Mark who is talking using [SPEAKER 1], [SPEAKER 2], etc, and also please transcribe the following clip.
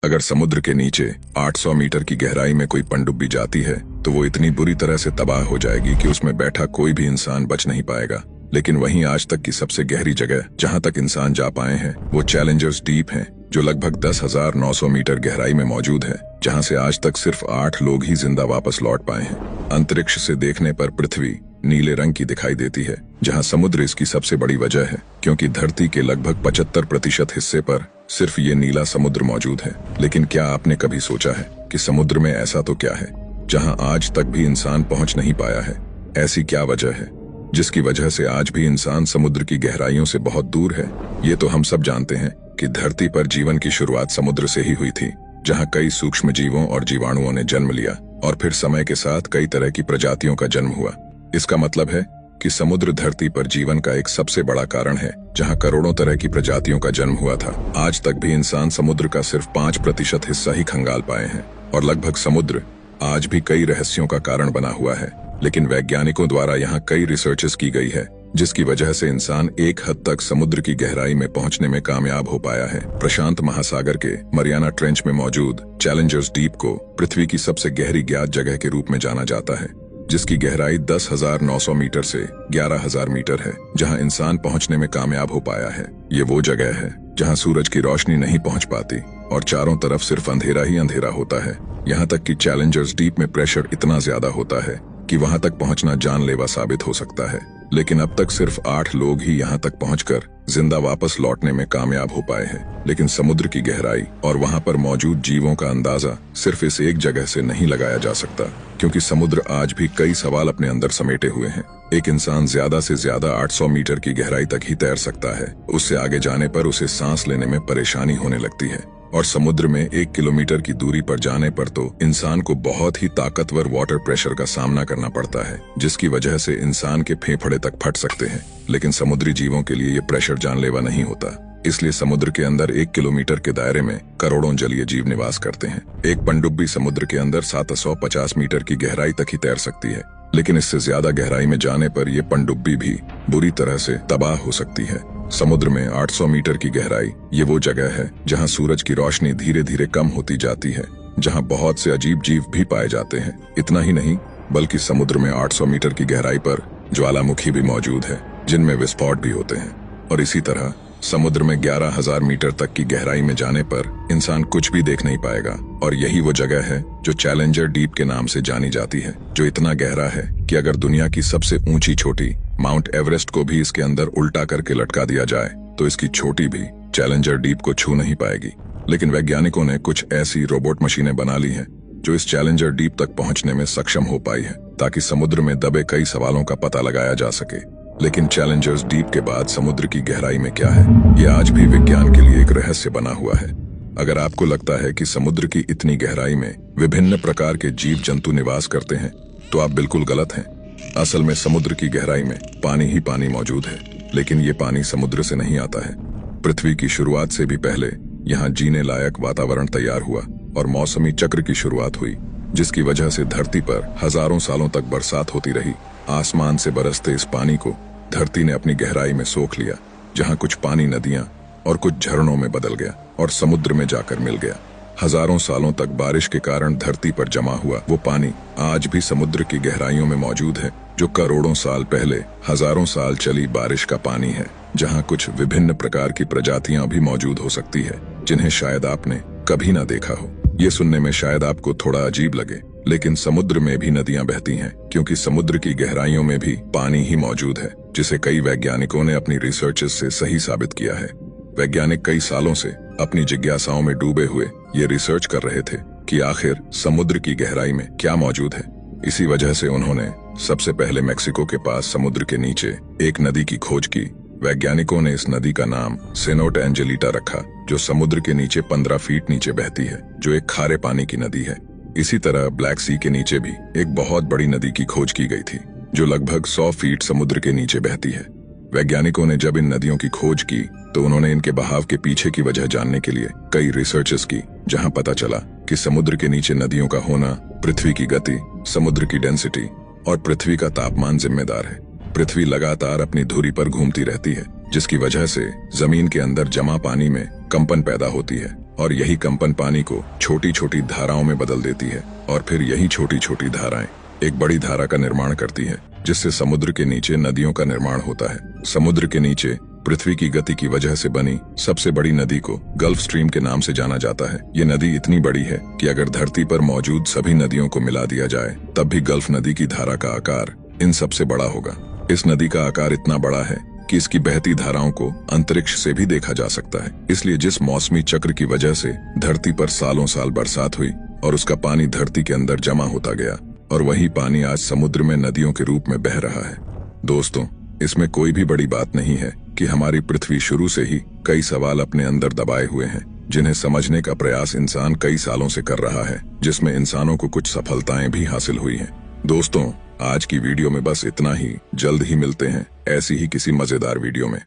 [SPEAKER 1] अगर समुद्र के नीचे 800 मीटर की गहराई में कोई पनडुब्बी जाती है तो वो इतनी बुरी तरह से तबाह हो जाएगी कि उसमें बैठा कोई भी इंसान बच नहीं पाएगा। लेकिन वहीं आज तक की सबसे गहरी जगह जहां तक इंसान जा पाए हैं वो चैलेंजर्स डीप है, जो लगभग 10,900 मीटर गहराई में मौजूद है, जहां से आज तक सिर्फ 8 लोग ही जिंदा वापस लौट पाए हैं। अंतरिक्ष से देखने पर पृथ्वी नीले रंग की दिखाई देती है, जहां समुद्र इसकी सबसे बड़ी वजह है, क्योंकि धरती के लगभग 75% हिस्से पर सिर्फ ये नीला समुद्र मौजूद है। लेकिन क्या आपने कभी सोचा है कि समुद्र में ऐसा तो क्या है जहां आज तक भी इंसान पहुंच नहीं पाया है? ऐसी क्या वजह है जिसकी वजह से आज भी इंसान समुद्र की गहराइयों से बहुत दूर है? ये तो हम सब जानते हैं कि धरती पर जीवन की शुरुआत समुद्र से ही हुई थी, जहां कई सूक्ष्म जीवों और जीवाणुओं ने जन्म लिया और फिर समय के साथ कई तरह की प्रजातियों का जन्म हुआ। इसका मतलब है कि समुद्र धरती पर जीवन का एक सबसे बड़ा कारण है, जहां करोड़ों तरह की प्रजातियों का जन्म हुआ था। आज तक भी इंसान समुद्र का सिर्फ 5% हिस्सा ही खंगाल पाए हैं और लगभग समुद्र आज भी कई रहस्यों का कारण बना हुआ है। लेकिन वैज्ञानिकों द्वारा यहाँ कई रिसर्चेस की गई है, जिसकी वजह से इंसान एक हद तक समुद्र की गहराई में पहुंचने में कामयाब हो पाया है। प्रशांत महासागर के मरियाना ट्रेंच में मौजूद चैलेंजर्स डीप को पृथ्वी की सबसे गहरी ज्ञात जगह के रूप में जाना जाता है, जिसकी गहराई 10,900 मीटर से 11,000 मीटर है, जहां इंसान पहुंचने में कामयाब हो पाया है। ये वो जगह है जहां सूरज की रोशनी नहीं पहुंच पाती और चारों तरफ सिर्फ अंधेरा ही अंधेरा होता है। यहाँ तक कि चैलेंजर्स डीप में प्रेशर इतना ज्यादा होता है कि वहां तक पहुंचना जानलेवा साबित हो सकता है। लेकिन अब तक सिर्फ 8 लोग ही यहां तक पहुंचकर जिंदा वापस लौटने में कामयाब हो पाए हैं। लेकिन समुद्र की गहराई और वहां पर मौजूद जीवों का अंदाजा सिर्फ इस एक जगह से नहीं लगाया जा सकता, क्योंकि समुद्र आज भी कई सवाल अपने अंदर समेटे हुए हैं। एक इंसान ज्यादा से ज्यादा 800 मीटर की गहराई तक ही तैर सकता है। उससे आगे जाने पर उसे सांस लेने में परेशानी होने लगती है और समुद्र में 1 किलोमीटर की दूरी पर जाने पर तो इंसान को बहुत ही ताकतवर वाटर प्रेशर का सामना करना पड़ता है, जिसकी वजह से इंसान के फेफड़े तक फट सकते हैं। लेकिन समुद्री जीवों के लिए ये प्रेशर जानलेवा नहीं होता, इसलिए समुद्र के अंदर 1 किलोमीटर के दायरे में करोड़ों जलीय जीव निवास करते हैं। एक पनडुब्बी समुद्र के अंदर 750 मीटर की गहराई तक ही तैर सकती है, लेकिन इससे ज्यादा गहराई में जाने पर यह पनडुब्बी भी बुरी तरह से तबाह हो सकती है। समुद्र में 800 मीटर की गहराई ये वो जगह है जहां सूरज की रोशनी धीरे धीरे कम होती जाती है, जहां बहुत से अजीब जीव भी पाए जाते हैं। इतना ही नहीं, बल्कि समुद्र में 800 मीटर की गहराई पर ज्वालामुखी भी मौजूद है, जिनमें विस्फोट भी होते हैं। और इसी तरह समुद्र में 11,000 मीटर तक की गहराई में जाने पर इंसान कुछ भी देख नहीं पाएगा। और यही वो जगह है जो चैलेंजर डीप के नाम से जानी जाती है, जो इतना गहरा है कि अगर दुनिया की सबसे ऊंची चोटी माउंट एवरेस्ट को भी इसके अंदर उल्टा करके लटका दिया जाए तो इसकी चोटी भी चैलेंजर डीप को छू नहीं पाएगी। लेकिन वैज्ञानिकों ने कुछ ऐसी रोबोट मशीनें बना ली हैं जो इस चैलेंजर डीप तक पहुंचने में सक्षम हो पाई है, ताकि समुद्र में दबे कई सवालों का पता लगाया जा सके। लेकिन चैलेंजर्स डीप के बाद समुद्र की गहराई में क्या है, ये आज भी विज्ञान के लिए एक रहस्य बना हुआ है। अगर आपको लगता है कि समुद्र की इतनी गहराई में विभिन्न प्रकार के जीव जंतु निवास करते हैं, तो आप बिल्कुल गलत हैं। असल में समुद्र की गहराई में पानी ही पानी मौजूद है, लेकिन ये पानी समुद्र से नहीं आता है। पृथ्वी की शुरुआत से भी पहले यहाँ जीने लायक वातावरण तैयार हुआ और मौसमी चक्र की शुरुआत हुई, जिसकी वजह से धरती पर हजारों सालों तक बरसात होती रही। आसमान से बरसते इस पानी को धरती ने अपनी गहराई में सोख लिया, जहां कुछ पानी नदियां और कुछ झरनों में बदल गया और समुद्र में जाकर मिल गया। हजारों सालों तक बारिश के कारण धरती पर जमा हुआ वो पानी आज भी समुद्र की गहराइयों में मौजूद है, जो करोड़ों साल पहले हजारों साल चली बारिश का पानी है, जहां कुछ विभिन्न प्रकार की प्रजातियां भी मौजूद हो सकती है, जिन्हें शायद आपने कभी ना देखा हो। ये सुनने में शायद आपको थोड़ा अजीब लगे, लेकिन समुद्र में भी नदियां बहती हैं, क्योंकि समुद्र की गहराइयों में भी पानी ही मौजूद है, जिसे कई वैज्ञानिकों ने अपनी रिसर्चेस से सही साबित किया है। वैज्ञानिक कई सालों से अपनी जिज्ञासाओं में डूबे हुए ये रिसर्च कर रहे थे कि आखिर समुद्र की गहराई में क्या मौजूद है। इसी वजह से उन्होंने सबसे पहले मेक्सिको के पास समुद्र के नीचे एक नदी की खोज की। वैज्ञानिकों ने इस नदी का नाम सेनोट एंजेलिटा रखा, जो समुद्र के नीचे 15 फीट नीचे बहती है, जो एक खारे पानी की नदी है। इसी तरह ब्लैक सी के नीचे भी एक बहुत बड़ी नदी की खोज की गई थी, जो लगभग 100 फीट समुद्र के नीचे बहती है। वैज्ञानिकों ने जब इन नदियों की खोज की तो उन्होंने इनके बहाव के पीछे की वजह जानने के लिए कई रिसर्चेस की, जहां पता चला कि समुद्र के नीचे नदियों का होना पृथ्वी की गति, समुद्र की डेंसिटी और पृथ्वी का तापमान जिम्मेदार है। पृथ्वी लगातार अपनी धुरी पर घूमती रहती है, जिसकी वजह से जमीन के अंदर जमा पानी में कंपन पैदा होती है और यही कंपन पानी को छोटी छोटी धाराओं में बदल देती है और फिर यही छोटी छोटी धाराएं एक बड़ी धारा का निर्माण करती है, जिससे समुद्र के नीचे नदियों का निर्माण होता है। समुद्र के नीचे पृथ्वी की गति की वजह से बनी सबसे बड़ी नदी को गल्फ स्ट्रीम के नाम से जाना जाता है। ये नदी इतनी बड़ी है कि अगर धरती पर मौजूद सभी नदियों को मिला दिया जाए तब भी गल्फ नदी की धारा का आकार इन सबसे बड़ा होगा। इस नदी का आकार इतना बड़ा है कि इसकी बहती धाराओं को अंतरिक्ष से भी देखा जा सकता है। इसलिए जिस मौसमी चक्र की वजह से धरती पर सालों साल बरसात हुई और उसका पानी धरती के अंदर जमा होता गया और वही पानी आज समुद्र में नदियों के रूप में बह रहा है। दोस्तों, इसमें कोई भी बड़ी बात नहीं है कि हमारी पृथ्वी शुरू से ही कई सवाल अपने अंदर दबाए हुए हैं, जिन्हें समझने का प्रयास इंसान कई सालों से कर रहा है, जिसमें इंसानों को कुछ सफलताएं भी हासिल हुई हैं। दोस्तों, आज की वीडियो में बस इतना ही। जल्द ही मिलते हैं ऐसी ही किसी मजेदार वीडियो में।